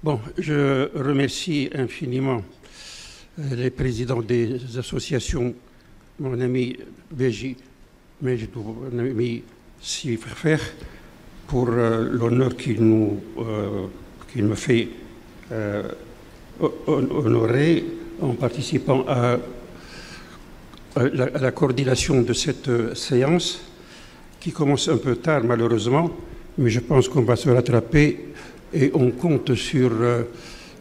Bon, je remercie infiniment les présidents des associations, mon ami Béji, mon ami Siffer, pour l'honneur qu'il me fait honorer en participant à la coordination de cette séance qui commence un peu tard malheureusement, mais je pense qu'on va se rattraper et on compte sur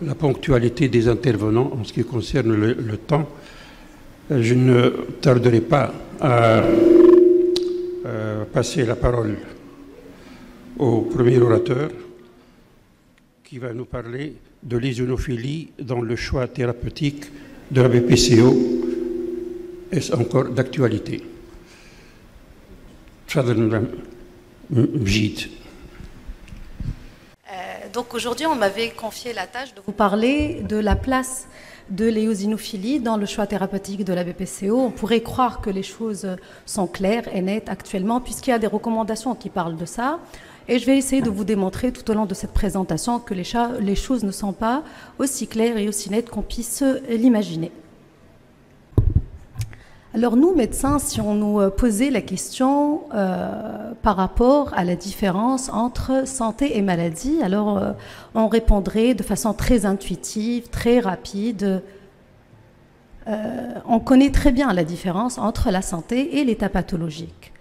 la ponctualité des intervenants en ce qui concerne le temps. Je ne tarderai pas à passer la parole au premier orateur qui va nous parler de l'eosinophilie dans le choix thérapeutique de la BPCO. Est-ce encore d'actualité? Donc aujourd'hui, on m'avait confié la tâche de vous parler de la place de l'éosinophilie dans le choix thérapeutique de la BPCO. On pourrait croire que les choses sont claires et nettes actuellement, puisqu'il y a des recommandations qui parlent de ça. Et je vais essayer de vous démontrer tout au long de cette présentation que les choses ne sont pas aussi claires et aussi nettes qu'on puisse l'imaginer. Alors nous, médecins, si on nous posait la question par rapport à la différence entre santé et maladie, alors on répondrait de façon très intuitive, très rapide. On connaît très bien la différence entre la santé et l'état pathologique.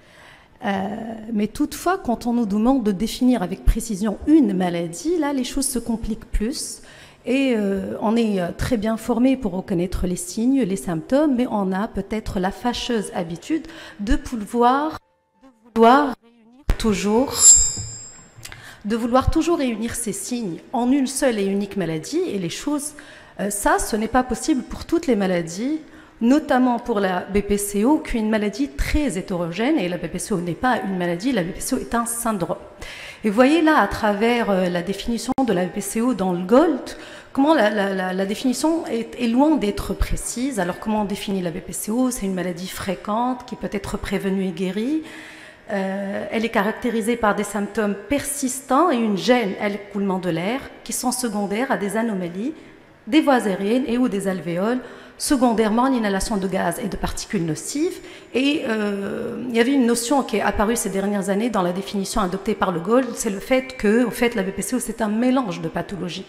Mais toutefois, quand on nous demande de définir avec précision une maladie, là, les choses se compliquent plus. Et on est très bien formé pour reconnaître les signes, les symptômes, mais on a peut-être la fâcheuse habitude de vouloir toujours réunir ces signes en une seule et unique maladie. Et les choses, ce n'est pas possible pour toutes les maladies, notamment pour la BPCO, qui est une maladie très hétérogène. Et la BPCO n'est pas une maladie, la BPCO est un syndrome. Et vous voyez là, à travers la définition de la BPCO dans le GOLD, comment la définition est loin d'être précise. Alors comment on définit la BPCO? C'est une maladie fréquente qui peut être prévenue et guérie. Elle est caractérisée par des symptômes persistants et une gêne à l'écoulement de l'air qui sont secondaires à des anomalies des voies aériennes et ou des alvéoles, secondairement l'inhalation de gaz et de particules nocives. Et il y avait une notion qui est apparue ces dernières années dans la définition adoptée par le GOLD, c'est le fait que, au fait, la BPCO, c'est un mélange de pathologies.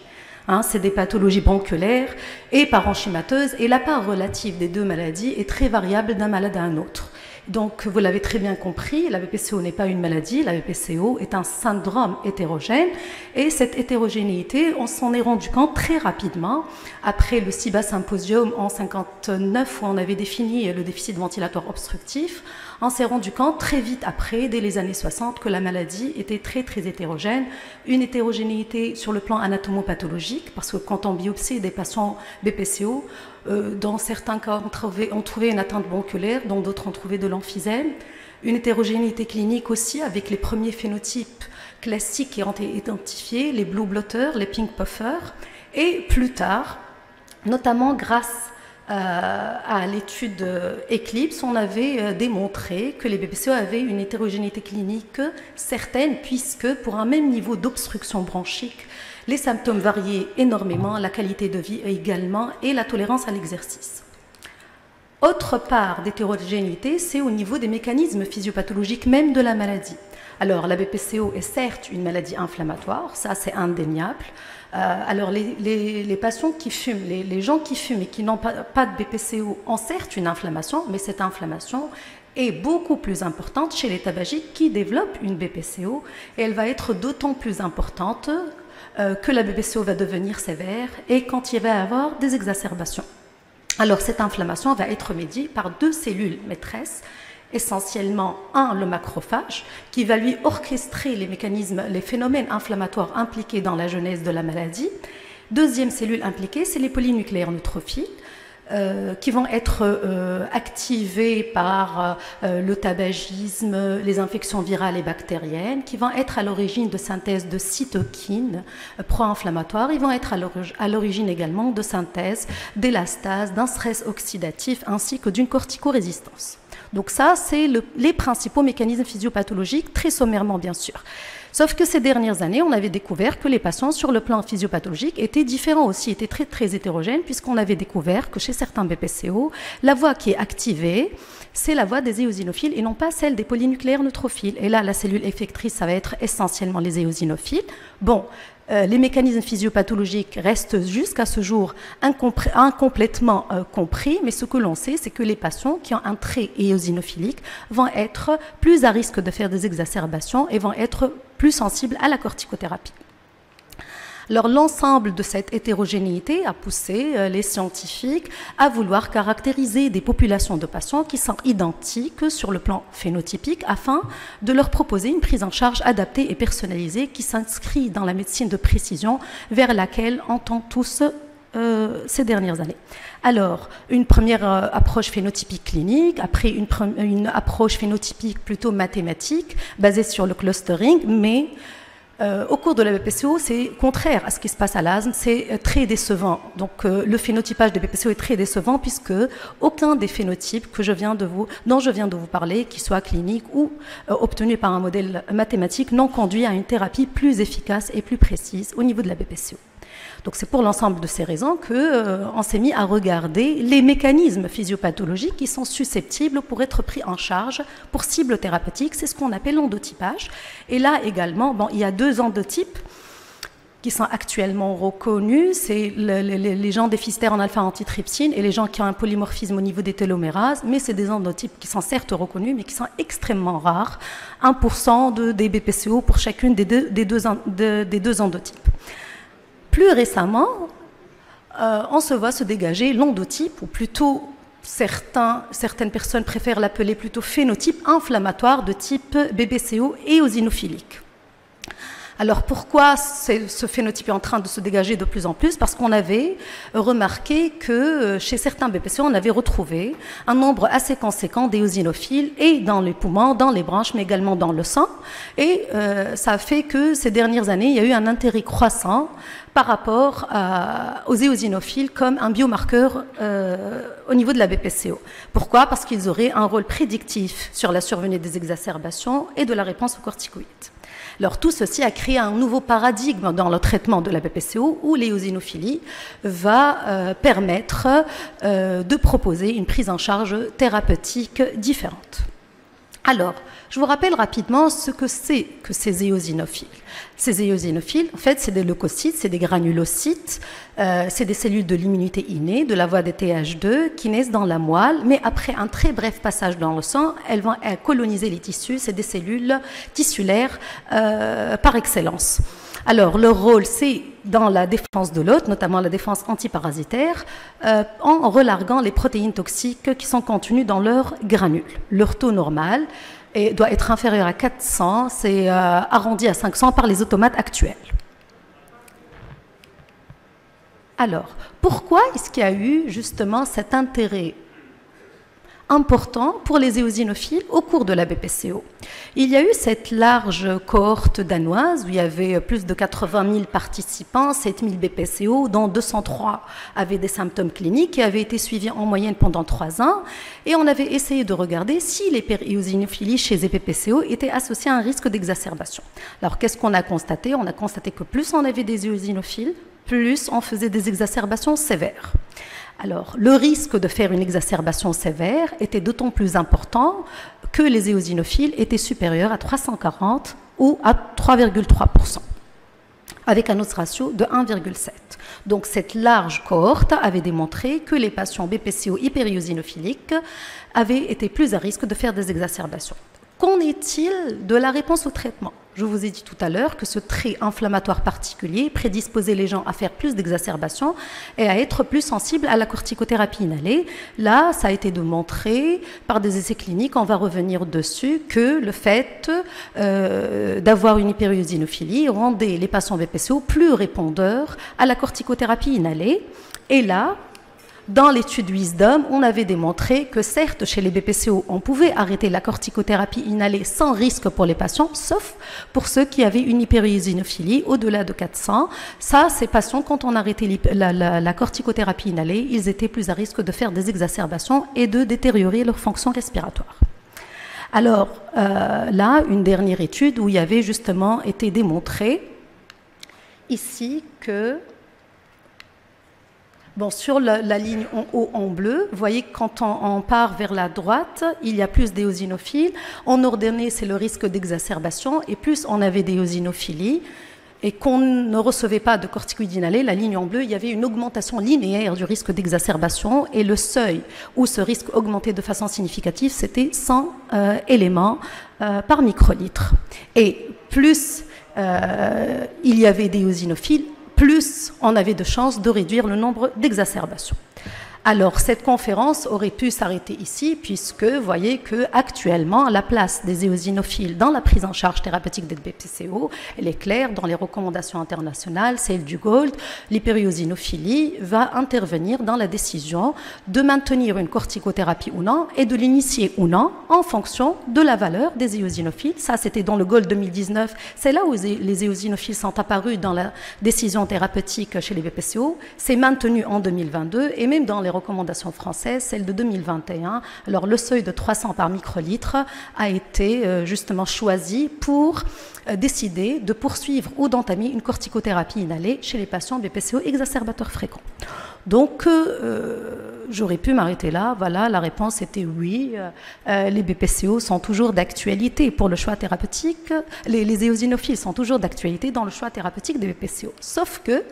C'est des pathologies bronchiolaires et parenchymateuses, et la part relative des deux maladies est très variable d'un malade à un autre. Donc, vous l'avez très bien compris, la BPCO n'est pas une maladie, la BPCO est un syndrome hétérogène, et cette hétérogénéité, on s'en est rendu compte très rapidement, après le CIBA Symposium en 1959, où on avait défini le déficit ventilatoire obstructif. On s'est rendu compte très vite après, dès les années 60, que la maladie était très très hétérogène, une hétérogénéité sur le plan anatomopathologique, parce que quand on biopsie des patients BPCO, dans certains cas, on trouvait une atteinte bronchiolaire, dans d'autres, on trouvait de l'emphysème. Une hétérogénéité clinique aussi, avec les premiers phénotypes classiques qui ont été identifiés, les blue blotters, les pink puffers. Et plus tard, notamment grâce à l'étude Eclipse, on avait démontré que les BPCO avaient une hétérogénéité clinique certaine, puisque pour un même niveau d'obstruction bronchique, les symptômes variaient énormément, la qualité de vie également, et la tolérance à l'exercice. Autre part d'hétérogénéité, c'est au niveau des mécanismes physiopathologiques même de la maladie. Alors, la BPCO est certes une maladie inflammatoire, ça c'est indéniable. Alors, les patients qui fument, les gens qui fument et qui n'ont pas de BPCO ont certes une inflammation, mais cette inflammation est beaucoup plus importante chez les tabagiques qui développent une BPCO, et elle va être d'autant plus importante que la BPCO va devenir sévère et quand il va y avoir des exacerbations. Alors cette inflammation va être médiée par deux cellules maîtresses, essentiellement le macrophage, qui va lui orchestrer les mécanismes, les phénomènes inflammatoires impliqués dans la genèse de la maladie. Deuxième cellule impliquée, c'est les polynucléaires neutrophiles, qui vont être activés par le tabagisme, les infections virales et bactériennes, qui vont être à l'origine de synthèse de cytokines pro-inflammatoires. Ils vont être à l'origine également de synthèse d'élastase, d'un stress oxydatif ainsi que d'une corticorésistance. Donc ça, c'est les principaux mécanismes physiopathologiques, très sommairement bien sûr. Sauf que ces dernières années, on avait découvert que les patients sur le plan physiopathologique étaient différents aussi, étaient très très hétérogènes, puisqu'on avait découvert que chez certains BPCO, la voie qui est activée, c'est la voie des éosinophiles et non pas celle des polynucléaires neutrophiles. Et là, la cellule effectrice, ça va être essentiellement les éosinophiles. Bon, les mécanismes physiopathologiques restent jusqu'à ce jour incomplètement compris, mais ce que l'on sait, c'est que les patients qui ont un trait éosinophilique vont être plus à risque de faire des exacerbations et vont être plus sensibles à la corticothérapie. Alors l'ensemble de cette hétérogénéité a poussé les scientifiques à vouloir caractériser des populations de patients qui sont identiques sur le plan phénotypique afin de leur proposer une prise en charge adaptée et personnalisée qui s'inscrit dans la médecine de précision vers laquelle on tend tous ces dernières années. Alors, une première approche phénotypique clinique, après une approche phénotypique plutôt mathématique basée sur le clustering, mais au cours de la BPCO, c'est contraire à ce qui se passe à l'asthme, c'est très décevant. Donc le phénotypage des BPCO est très décevant puisque aucun des phénotypes dont je viens de vous parler, qu'ils soient cliniques ou obtenus par un modèle mathématique, n'ont conduit à une thérapie plus efficace et plus précise au niveau de la BPCO. Donc c'est pour l'ensemble de ces raisons qu'on s'est mis à regarder les mécanismes physiopathologiques qui sont susceptibles pour être pris en charge pour cible thérapeutique. C'est ce qu'on appelle l'endotypage. Et là également, bon, il y a 2 endotypes qui sont actuellement reconnus. C'est les gens déficitaires en alpha-antitrypsine et les gens qui ont un polymorphisme au niveau des télomérases. Mais c'est des endotypes qui sont certes reconnus, mais qui sont extrêmement rares. 1% des BPCO pour chacune des deux endotypes. Plus récemment, on se voit se dégager l'endotype, ou plutôt certaines personnes préfèrent l'appeler plutôt phénotype inflammatoire de type BPCO éosinophilique. Alors pourquoi ce phénotype est en train de se dégager de plus en plus? Parce qu'on avait remarqué que chez certains BPCO, on avait retrouvé un nombre assez conséquent d'éosinophiles et dans les poumons, dans les branches, mais également dans le sang. Et ça a fait que ces dernières années, il y a eu un intérêt croissant par rapport aux éosinophiles comme un biomarqueur au niveau de la BPCO. Pourquoi? Parce qu'ils auraient un rôle prédictif sur la survenue des exacerbations et de la réponse aux corticoïdes. Alors tout ceci a créé un nouveau paradigme dans le traitement de la BPCO où l'éosinophilie va permettre de proposer une prise en charge thérapeutique différente. Alors, je vous rappelle rapidement ce que c'est que ces éosinophiles. Ces éosinophiles, en fait, c'est des leucocytes, c'est des granulocytes, c'est des cellules de l'immunité innée, de la voie des Th2, qui naissent dans la moelle, mais après un très bref passage dans le sang, elles vont coloniser les tissus, c'est des cellules tissulaires par excellence. Alors, leur rôle, c'est dans la défense de l'hôte, notamment la défense antiparasitaire, en relarguant les protéines toxiques qui sont contenues dans leurs granules. Leur taux normal doit être inférieur à 400, c'est arrondi à 500 par les automates actuels. Alors, pourquoi est-ce qu'il y a eu justement cet intérêt important pour les éosinophiles au cours de la BPCO? Il y a eu cette large cohorte danoise où il y avait plus de 80 000 participants, 7 000 BPCO, dont 203 avaient des symptômes cliniques et avaient été suivis en moyenne pendant 3 ans. Et on avait essayé de regarder si l'hyperéosinophilie chez les BPCO était associée à un risque d'exacerbation. Alors qu'est-ce qu'on a constaté? On a constaté que plus on avait des éosinophiles, plus on faisait des exacerbations sévères. Alors, le risque de faire une exacerbation sévère était d'autant plus important que les éosinophiles étaient supérieurs à 340 ou à 3,3%, avec un odds ratio de 1,7. Donc, cette large cohorte avait démontré que les patients BPCO hyperéosinophiliques avaient été plus à risque de faire des exacerbations. Qu'en est-il de la réponse au traitement? Je vous ai dit tout à l'heure que ce trait inflammatoire particulier prédisposait les gens à faire plus d'exacerbations et à être plus sensibles à la corticothérapie inhalée. Là, ça a été démontré par des essais cliniques, on va revenir dessus, que le fait d'avoir une hyperéosinophilie rendait les patients BPCO plus répondeurs à la corticothérapie inhalée. Et là, dans l'étude Wisdom, on avait démontré que certes, chez les BPCO, on pouvait arrêter la corticothérapie inhalée sans risque pour les patients, sauf pour ceux qui avaient une hyperéosinophilie au-delà de 400. Ça, ces patients, quand on arrêtait la corticothérapie inhalée, ils étaient plus à risque de faire des exacerbations et de détériorer leur fonction respiratoire. Alors, là, une dernière étude où il y avait justement été démontré ici que, bon, sur la ligne en haut en bleu, vous voyez que quand on part vers la droite, il y a plus d'éosinophiles. En ordonnée, c'est le risque d'exacerbation, et plus on avait d'éosinophilie et qu'on ne recevait pas de corticoïdes inhalés, la ligne en bleu, il y avait une augmentation linéaire du risque d'exacerbation, et le seuil où ce risque augmentait de façon significative, c'était 100 éléments par microlitre. Et plus il y avait d'éosinophiles, plus on avait de chances de réduire le nombre d'exacerbations. Alors, cette conférence aurait pu s'arrêter ici, puisque vous voyez qu'actuellement, la place des éosinophiles dans la prise en charge thérapeutique des BPCO, elle est claire dans les recommandations internationales, celle du GOLD. L'hyperéosinophilie va intervenir dans la décision de maintenir une corticothérapie ou non et de l'initier ou non en fonction de la valeur des éosinophiles. Ça, c'était dans le GOLD 2019. C'est là où les éosinophiles sont apparus dans la décision thérapeutique chez les BPCO. C'est maintenu en 2022 et même dans les recommandations françaises, celle de 2021. Alors, le seuil de 300 par microlitre a été justement choisi pour décider de poursuivre ou d'entamer une corticothérapie inhalée chez les patients BPCO exacerbateurs fréquents. Donc, j'aurais pu m'arrêter là. Voilà, la réponse était oui. Les BPCO sont toujours d'actualité pour le choix thérapeutique. Les éosinophiles sont toujours d'actualité dans le choix thérapeutique des BPCO. Sauf que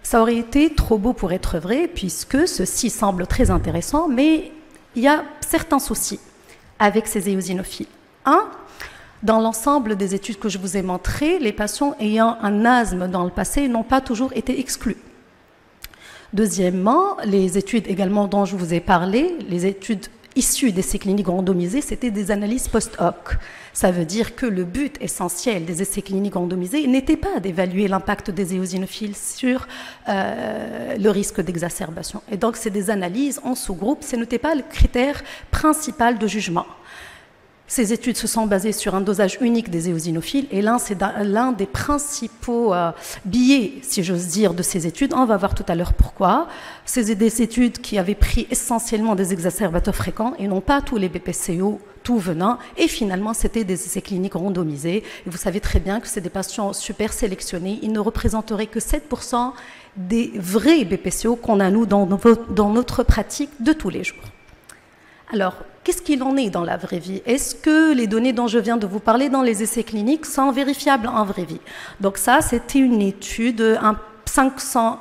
ça aurait été trop beau pour être vrai, puisque ceci semble très intéressant, mais il y a certains soucis avec ces éosinophiles. Un, dans l'ensemble des études que je vous ai montrées, les patients ayant un asthme dans le passé n'ont pas toujours été exclus. Deuxièmement, les études également dont je vous ai parlé, les études issues d'essais cliniques randomisés, c'était des analyses post-hoc. Ça veut dire que le but essentiel des essais cliniques randomisés n'était pas d'évaluer l'impact des éosinophiles sur le risque d'exacerbation. Et donc, c'est des analyses en sous-groupe, ce n'était pas le critère principal de jugement. Ces études se sont basées sur un dosage unique des éosinophiles, et c'est l'un des principaux biais, si j'ose dire, de ces études. On va voir tout à l'heure pourquoi. C'est des études qui avaient pris essentiellement des exacerbateurs fréquents et non pas tous les BPCO, tout venant, et finalement c'était des essais cliniques randomisés. Et vous savez très bien que c'est des patients super sélectionnés, ils ne représenteraient que 7% des vrais BPCO qu'on a nous dans notre pratique de tous les jours. Alors, qu'est-ce qu'il en est dans la vraie vie? Est-ce que les données dont je viens de vous parler dans les essais cliniques sont vérifiables en vraie vie? Donc ça, c'était une étude, 500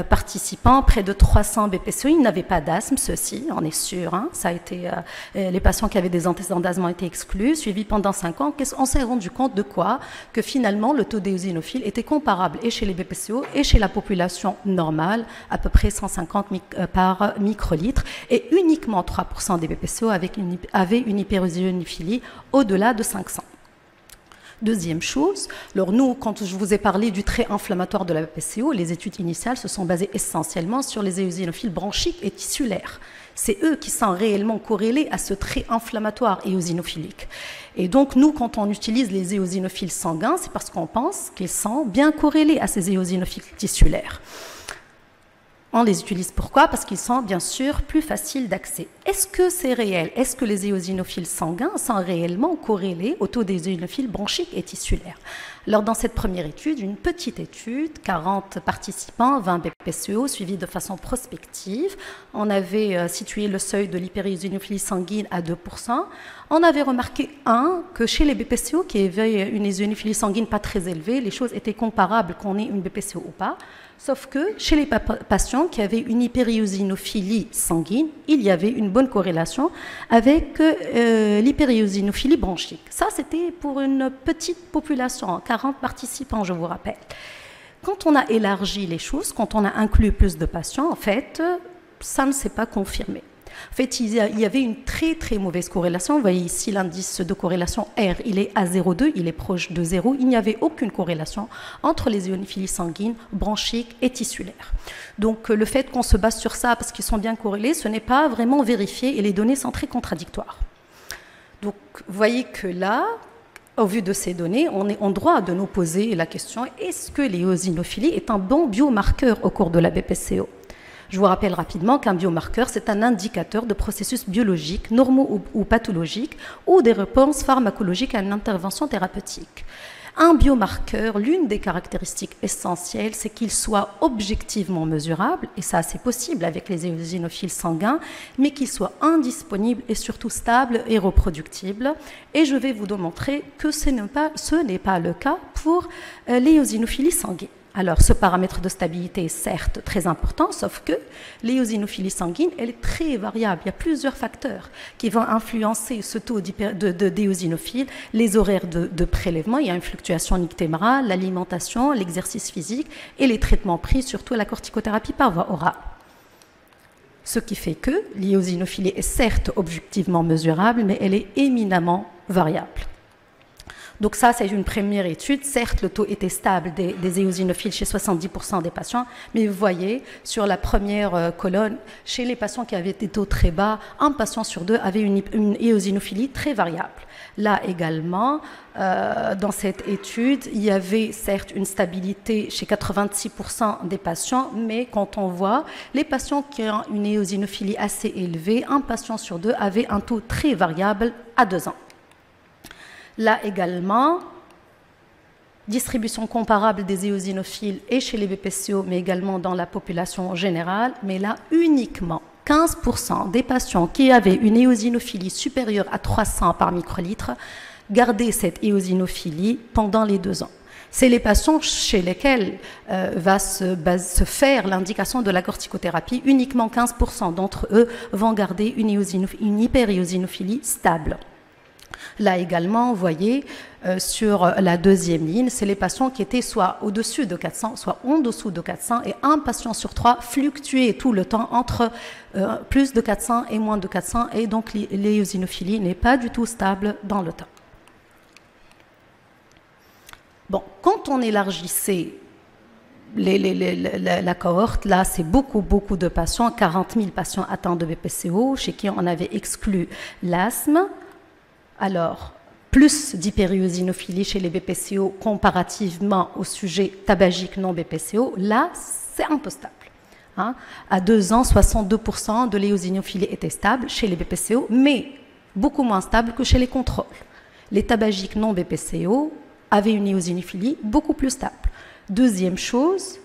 participants, près de 300 BPCO, ils n'avaient pas d'asthme, ceux-ci, on est sûr, hein, ça a été, les patients qui avaient des antécédents d'asthme ont été exclus, suivis pendant 5 ans. On s'est rendu compte de quoi? Que finalement, le taux d'éosinophiles était comparable et chez les BPCO et chez la population normale, à peu près 150 par microlitre, et uniquement 3% des BPCO avaient une hyperéosinophilie au-delà de 500. Deuxième chose, alors nous, quand je vous ai parlé du trait inflammatoire de la BPCO, les études initiales se sont basées essentiellement sur les éosinophiles bronchiques et tissulaires. C'est eux qui sont réellement corrélés à ce trait inflammatoire éosinophilique. Et donc, nous, quand on utilise les éosinophiles sanguins, c'est parce qu'on pense qu'ils sont bien corrélés à ces éosinophiles tissulaires. On les utilise pourquoi? Parce qu'ils sont bien sûr plus faciles d'accès. Est-ce que c'est réel? Est-ce que les éosinophiles sanguins sont réellement corrélés au taux des éosinophiles bronchiques et tissulaires? Alors dans cette première étude, une petite étude, 40 participants, 20 BPCO, suivis de façon prospective, on avait situé le seuil de l'hyperéosinophilie sanguine à 2%. On avait remarqué, que chez les BPCO qui avaient une éosinophilie sanguine pas très élevée, les choses étaient comparables qu'on ait une BPCO ou pas. Sauf que chez les patients qui avaient une hyperéosinophilie sanguine, il y avait une bonne corrélation avec l'hyperéosinophilie bronchique. Ça, c'était pour une petite population, 40 participants, je vous rappelle. Quand on a élargi les choses, quand on a inclus plus de patients, en fait, ça ne s'est pas confirmé. En fait, il y avait une très très mauvaise corrélation. Vous voyez ici l'indice de corrélation R, il est à 0,2, il est proche de 0. Il n'y avait aucune corrélation entre les éosinophilies sanguines, bronchiques et tissulaires. Donc le fait qu'on se base sur ça parce qu'ils sont bien corrélés, ce n'est pas vraiment vérifié et les données sont très contradictoires. Donc vous voyez que là, au vu de ces données, on est en droit de nous poser la question, est-ce que l'éosinophilie est un bon biomarqueur au cours de la BPCO? Je vous rappelle rapidement qu'un biomarqueur, c'est un indicateur de processus biologiques, normaux ou pathologiques, ou des réponses pharmacologiques à une intervention thérapeutique. Un biomarqueur, l'une des caractéristiques essentielles, c'est qu'il soit objectivement mesurable, et ça c'est possible avec les éosinophiles sanguins, mais qu'il soit indisponible et surtout stable et reproductible. Et je vais vous démontrer que ce n'est pas le cas pour l'éosinophilie sanguine. Alors, ce paramètre de stabilité est certes très important, sauf que l'éosinophilie sanguine, elle est très variable. Il y a plusieurs facteurs qui vont influencer ce taux d'éosinophile, les horaires de prélèvement, il y a une fluctuation nictémérale, l'alimentation, l'exercice physique et les traitements pris, surtout la corticothérapie par voie orale. Ce qui fait que l'éosinophilie est certes objectivement mesurable, mais elle est éminemment variable. Donc ça, c'est une première étude. Certes, le taux était stable des éosinophiles chez 70% des patients, mais vous voyez, sur la première colonne, chez les patients qui avaient des taux très bas, un patient sur deux avait une éosinophilie très variable. Là également, dans cette étude, il y avait certes une stabilité chez 86% des patients, mais quand on voit les patients qui ont une éosinophilie assez élevée, un patient sur deux avait un taux très variable à 2 ans. Là également, distribution comparable des éosinophiles et chez les BPCO, mais également dans la population générale, mais là uniquement 15% des patients qui avaient une éosinophilie supérieure à 300 par microlitre gardaient cette éosinophilie pendant les 2 ans. C'est les patients chez lesquels va se faire l'indication de la corticothérapie. Uniquement 15% d'entre eux vont garder une hyperéosinophilie stable. Là également, vous voyez, sur la deuxième ligne, c'est les patients qui étaient soit au-dessus de 400, soit en dessous de 400, et un patient sur 3 fluctuait tout le temps entre plus de 400 et moins de 400, et donc l'éosinophilie n'est pas du tout stable dans le temps. Bon, quand on élargissait la cohorte, là, c'est beaucoup de patients, 40 000 patients atteints de BPCO, chez qui on avait exclu l'asthme. Alors, plus d'hyperéosinophilie chez les BPCO comparativement au sujet tabagique non BPCO, là, c'est un peu stable. Hein. À 2 ans, 62% de l'éosinophilie était stable chez les BPCO, mais beaucoup moins stable que chez les contrôles. Les tabagiques non BPCO avaient une éosinophilie beaucoup plus stable. Deuxième chose,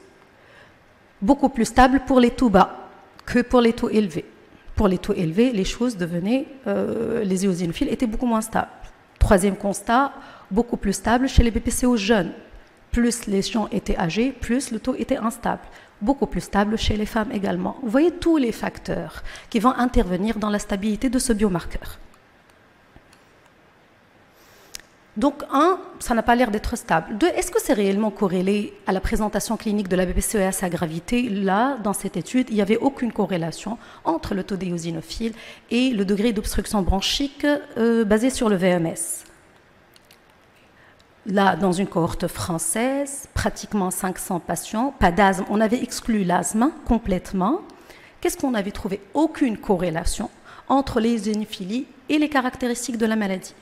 beaucoup plus stable pour les taux bas que pour les taux élevés. Pour les taux élevés, les choses devenaient, les éosinophiles étaient beaucoup moins stables. Troisième constat, beaucoup plus stable chez les BPCO jeunes. Plus les gens étaient âgés, plus le taux était instable. Beaucoup plus stable chez les femmes également. Vous voyez tous les facteurs qui vont intervenir dans la stabilité de ce biomarqueur. Donc, 1, ça n'a pas l'air d'être stable. 2, est-ce que c'est réellement corrélé à la présentation clinique de la BPCO et à sa gravité? Là, dans cette étude, il n'y avait aucune corrélation entre le taux d'éosinophile et le degré d'obstruction bronchique basé sur le VMS. Là, dans une cohorte française, pratiquement 500 patients, pas d'asthme, on avait exclu l'asthme complètement. Qu'est-ce qu'on avait trouvé? Aucune corrélation entre l'éosinophilie et les caractéristiques de la maladie.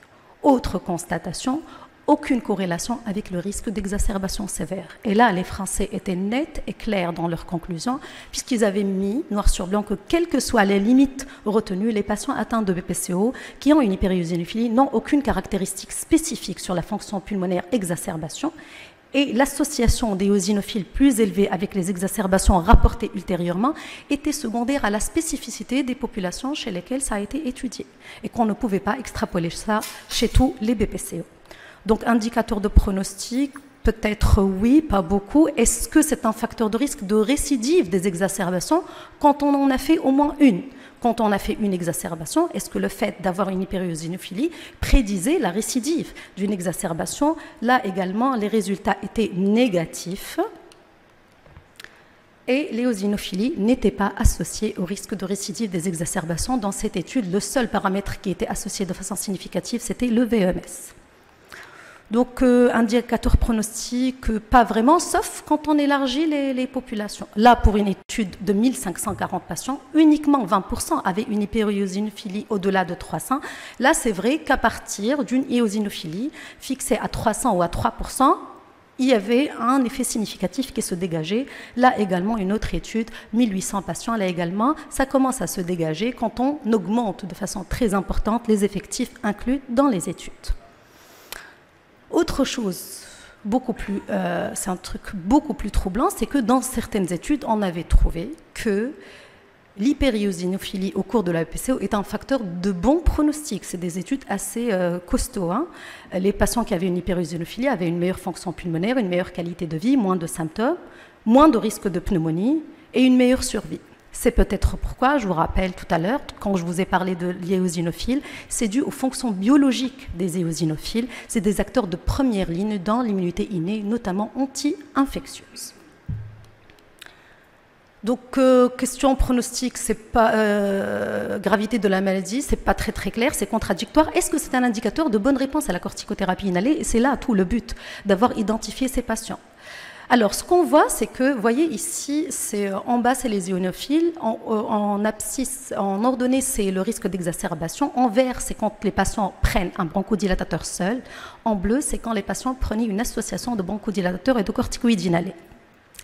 Autre constatation, aucune corrélation avec le risque d'exacerbation sévère. Et là, les Français étaient nets et clairs dans leurs conclusions, puisqu'ils avaient mis noir sur blanc que, quelles que soient les limites retenues, les patients atteints de BPCO qui ont une hyperéosinophilie n'ont aucune caractéristique spécifique sur la fonction pulmonaire exacerbation. Et l'association des éosinophiles plus élevés avec les exacerbations rapportées ultérieurement était secondaire à la spécificité des populations chez lesquelles ça a été étudié et qu'on ne pouvait pas extrapoler ça chez tous les BPCO. Donc, indicateur de pronostic, peut-être oui, pas beaucoup. Est-ce que c'est un facteur de risque de récidive des exacerbations quand on en a fait au moins une? Quand on a fait une exacerbation, est-ce que le fait d'avoir une hyperéosinophilie prédisait la récidive d'une exacerbation? Là également, les résultats étaient négatifs. Et l'éosinophilie n'était pas associée au risque de récidive des exacerbations. Dans cette étude, le seul paramètre qui était associé de façon significative, c'était le VMS. Donc, indicateur pronostic, pas vraiment, sauf quand on élargit les populations. Là, pour une étude de 1540 patients, uniquement 20% avaient une hyperéosinophilie au-delà de 300. Là, c'est vrai qu'à partir d'une éosinophilie fixée à 300 ou à 3%, il y avait un effet significatif qui se dégageait. Là également, une autre étude, 1800 patients, là également, ça commence à se dégager quand on augmente de façon très importante les effectifs inclus dans les études. Autre chose, c'est un truc beaucoup plus troublant, c'est que dans certaines études, on avait trouvé que l'hyperéosinophilie au cours de la BPCO est un facteur de bon pronostic. C'est des études assez costauds. Hein. Les patients qui avaient une hyperéosinophilie avaient une meilleure fonction pulmonaire, une meilleure qualité de vie, moins de symptômes, moins de risque de pneumonie et une meilleure survie. C'est peut-être pourquoi, je vous rappelle tout à l'heure, quand je vous ai parlé de l'éosinophiles, c'est dû aux fonctions biologiques des éosinophiles. C'est des acteurs de première ligne dans l'immunité innée, notamment anti-infectieuse. Donc, question pronostic, c'est pas gravité de la maladie, c'est pas très clair, c'est contradictoire. Est-ce que c'est un indicateur de bonne réponse à la corticothérapie inhalée? Et c'est là tout le but, d'avoir identifié ces patients. Alors, ce qu'on voit, c'est que, vous voyez ici, en bas, c'est les éosinophiles, en abscisse, en ordonnée, c'est le risque d'exacerbation, en vert, c'est quand les patients prennent un bronchodilatateur seul, en bleu, c'est quand les patients prenaient une association de bronchodilatateur et de corticoïdes inhalés.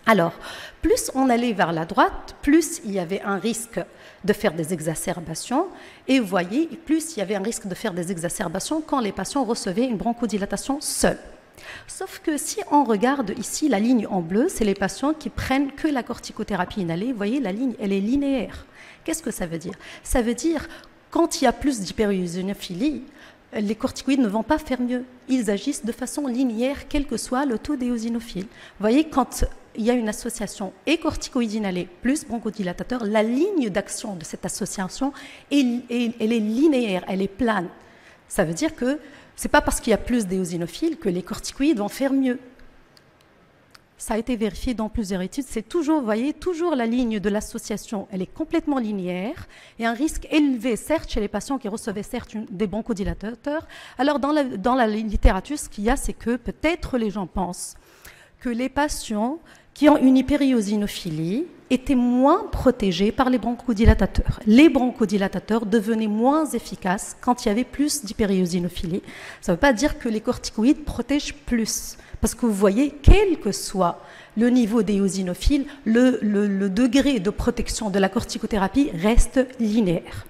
Alors, plus on allait vers la droite, plus il y avait un risque de faire des exacerbations, et vous voyez, plus il y avait un risque de faire des exacerbations quand les patients recevaient une bronchodilatation seule. Sauf que si on regarde ici la ligne en bleu, c'est les patients qui prennent que la corticothérapie inhalée. Vous voyez, la ligne, elle est linéaire. Qu'est-ce que ça veut dire? Ça veut dire, quand il y a plus d'hyperéosinophilie, les corticoïdes ne vont pas faire mieux. Ils agissent de façon linéaire, quel que soit le taux d'éosinophiles. Vous voyez, quand il y a une association et corticoïdes inhalés plus bronchodilatateur, la ligne d'action de cette association, elle est linéaire, elle est plane. Ça veut dire que ce n'est pas parce qu'il y a plus d'éosinophiles que les corticoïdes vont faire mieux. Ça a été vérifié dans plusieurs études. C'est toujours, vous voyez, toujours la ligne de l'association, elle est complètement linéaire. Il y a un risque élevé, certes, chez les patients qui recevaient certes des bronchodilatateurs. Alors, dans la littérature, ce qu'il y a, c'est que peut-être les gens pensent que les patients qui ont une hyperéosinophilie étaient moins protégés par les bronchodilatateurs. Les bronchodilatateurs devenaient moins efficaces quand il y avait plus d'hyperéosinophilie. Ça ne veut pas dire que les corticoïdes protègent plus. Parce que vous voyez, quel que soit le niveau d'éosinophiles, le degré de protection de la corticothérapie reste linéaire.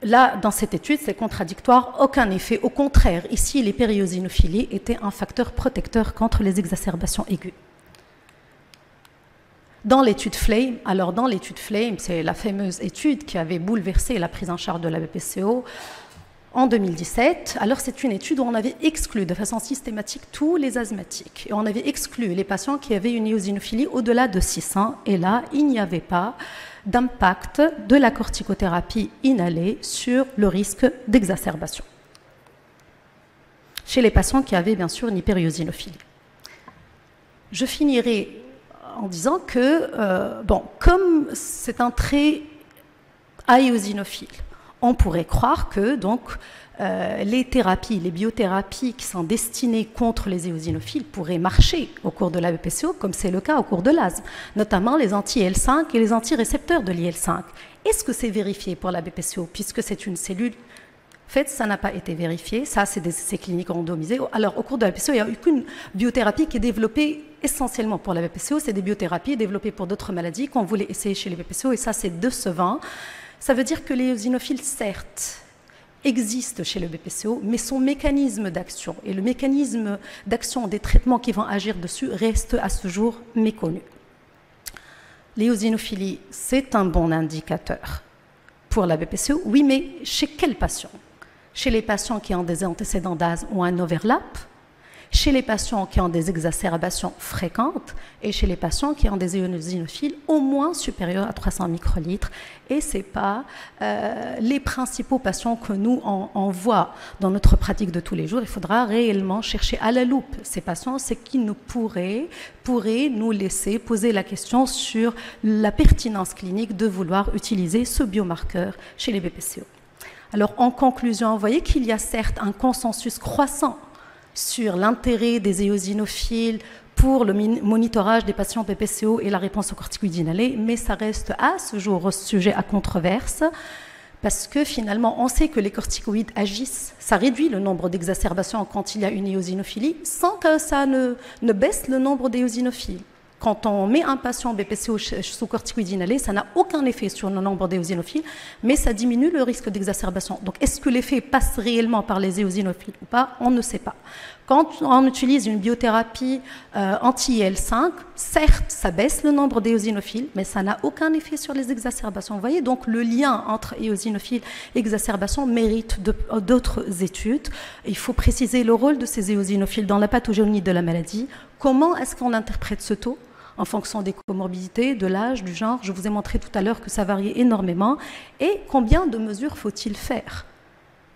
Là, dans cette étude, c'est contradictoire, aucun effet. Au contraire, ici, l'hyperéosinophilie était un facteur protecteur contre les exacerbations aiguës. Dans l'étude FLAME, alors dans l'étude FLAME, c'est la fameuse étude qui avait bouleversé la prise en charge de la BPCO en 2017. Alors c'est une étude où on avait exclu de façon systématique tous les asthmatiques. Et on avait exclu les patients qui avaient une éosinophilie au-delà de 600. Et là, il n'y avait pas d'impact de la corticothérapie inhalée sur le risque d'exacerbation chez les patients qui avaient bien sûr une hyperéosinophilie. Je finirai en disant que, comme c'est un trait aéosinophile, on pourrait croire que donc, les thérapies, les biothérapies qui sont destinées contre les éosinophiles pourraient marcher au cours de la BPCO, comme c'est le cas au cours de l'asthme, notamment les anti-IL5 et les antirécepteurs de l'IL5. Est-ce que c'est vérifié pour la BPCO, puisque c'est une cellule? En fait, ça n'a pas été vérifié. Ça, c'est des essais cliniques randomisés. Alors, au cours de la BPCO, il n'y a aucune biothérapie qui est développée essentiellement pour la BPCO. C'est des biothérapies développées pour d'autres maladies qu'on voulait essayer chez les BPCO, et ça, c'est décevant. Ça veut dire que les éosinophiles, certes, existent chez le BPCO, mais son mécanisme d'action et le mécanisme d'action des traitements qui vont agir dessus reste à ce jour méconnu. L'éosinophilie, c'est un bon indicateur pour la BPCO, oui, mais chez quels patients? Chez les patients qui ont des antécédents d'asthme ou un overlap, chez les patients qui ont des exacerbations fréquentes et chez les patients qui ont des éosinophiles au moins supérieurs à 300 microlitres. Et ce n'est pas les principaux patients que nous on voit dans notre pratique de tous les jours. Il faudra réellement chercher à la loupe ces patients, c'est qui nous pourraient nous laisser poser la question sur la pertinence clinique de vouloir utiliser ce biomarqueur chez les BPCO. Alors en conclusion, vous voyez qu'il y a certes un consensus croissant sur l'intérêt des éosinophiles pour le monitorage des patients BPCO et la réponse aux corticoïdes inhalés, mais ça reste à ce jour sujet à controverse, parce que finalement, on sait que les corticoïdes agissent, ça réduit le nombre d'exacerbations quand il y a une éosinophilie, sans que ça ne baisse le nombre d'éosinophiles. Quand on met un patient BPCO sous corticoïdes inhalés, ça n'a aucun effet sur le nombre d'éosinophiles, mais ça diminue le risque d'exacerbation. Donc, est-ce que l'effet passe réellement par les éosinophiles ou pas? On ne sait pas. Quand on utilise une biothérapie anti-IL5, certes, ça baisse le nombre d'éosinophiles, mais ça n'a aucun effet sur les exacerbations. Vous voyez, donc le lien entre éosinophiles et exacerbation mérite d'autres études. Il faut préciser le rôle de ces éosinophiles dans la pathogénie de la maladie. Comment est-ce qu'on interprète ce taux en fonction des comorbidités, de l'âge, du genre? Je vous ai montré tout à l'heure que ça varie énormément. Et combien de mesures faut-il faire?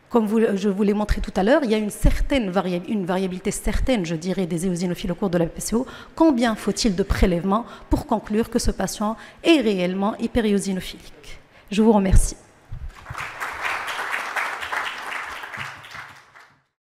Comme je vous l'ai montré tout à l'heure, il y a une variabilité certaine, je dirais, des éosinophiles au cours de la BPCO. Combien faut-il de prélèvements pour conclure que ce patient est réellement hyperéosinophilique? Je vous remercie.